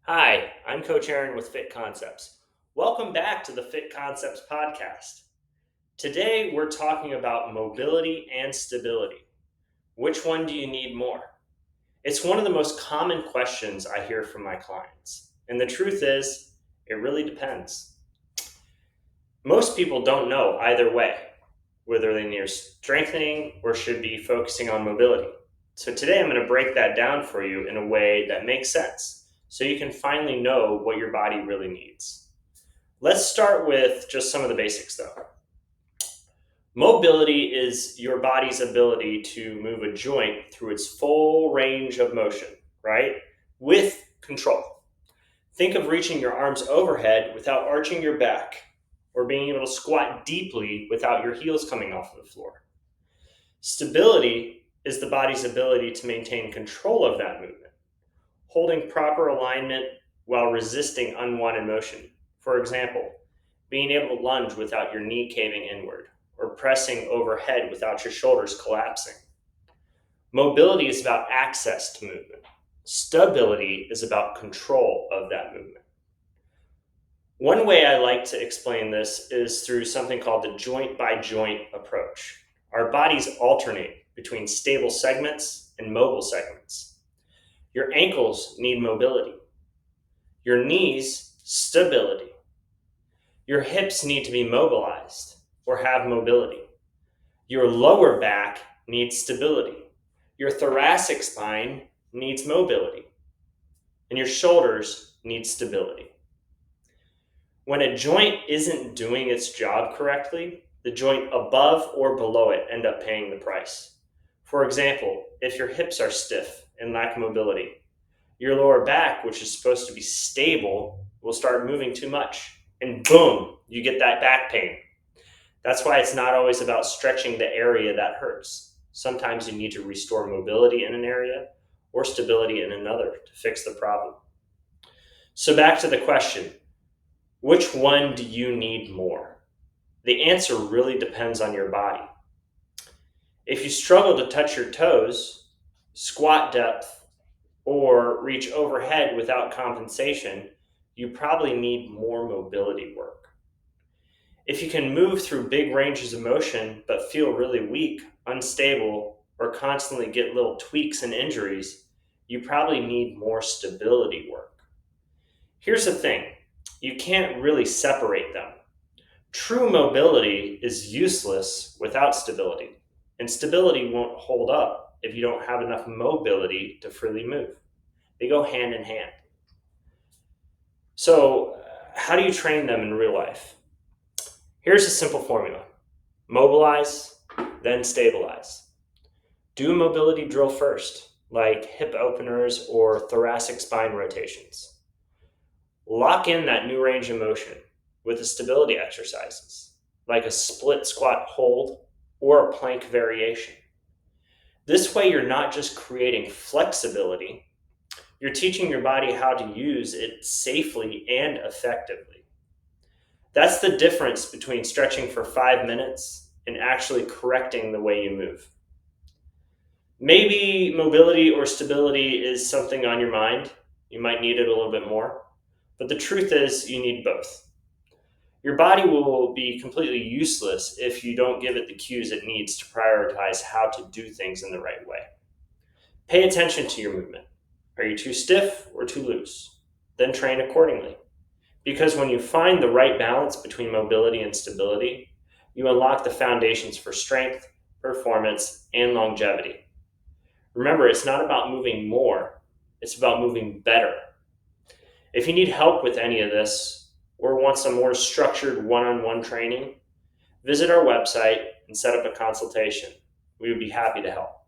Hi, I'm Coach Aaron with Fit Concepts. Welcome back to the Fit Concepts podcast. Today we're talking about mobility and stability. Which one do you need more? It's one of the most common questions I hear from my clients. And the truth is, it really depends. Most people don't know either way, whether they need strengthening or should be focusing on mobility. So today I'm going to break that down for you in a way that makes sense so you can finally know what your body really needs. Let's start with just some of the basics though. Mobility is your body's ability to move a joint through its full range of motion, right? With control. Think of reaching your arms overhead without arching your back, or being able to squat deeply without your heels coming off of the floor. Stability is the body's ability to maintain control of that movement, holding proper alignment while resisting unwanted motion. For example, being able to lunge without your knee caving inward, or pressing overhead without your shoulders collapsing. Mobility is about access to movement. Stability is about control of that movement. One way I like to explain this is through something called the joint by joint approach. Our bodies alternate between stable segments and mobile segments. Your ankles need mobility. Your knees, stability. Your hips need to be mobilized or have mobility. Your lower back needs stability. Your thoracic spine needs mobility. And your shoulders need stability. When a joint isn't doing its job correctly, the joint above or below it end up paying the price. For example, if your hips are stiff and lack mobility, your lower back, which is supposed to be stable, will start moving too much. And boom, you get that back pain. That's why it's not always about stretching the area that hurts. Sometimes you need to restore mobility in an area or stability in another to fix the problem. So back to the question, which one do you need more? The answer really depends on your body. If you struggle to touch your toes, squat depth, or reach overhead without compensation, you probably need more mobility work. If you can move through big ranges of motion but feel really weak, unstable, or constantly get little tweaks and injuries, you probably need more stability work. Here's the thing, you can't really separate them. True mobility is useless without stability, and stability won't hold up if you don't have enough mobility to freely move. They go hand in hand. So, how do you train them in real life? Here's a simple formula. Mobilize, then stabilize. Do a mobility drill first, like hip openers or thoracic spine rotations. Lock in that new range of motion with the stability exercises, like a split squat hold or a plank variation. This way, you're not just creating flexibility, you're teaching your body how to use it safely and effectively. That's the difference between stretching for 5 minutes and actually correcting the way you move. Maybe mobility or stability is something on your mind. You might need it a little bit more. But the truth is, you need both. Your body will be completely useless if you don't give it the cues it needs to prioritize how to do things in the right way. Pay attention to your movement. Are you too stiff or too loose? Then train accordingly. Because when you find the right balance between mobility and stability, you unlock the foundations for strength, performance, and longevity. Remember, it's not about moving more, it's about moving better. If you need help with any of this or want some more structured one-on-one training, visit our website and set up a consultation. We would be happy to help.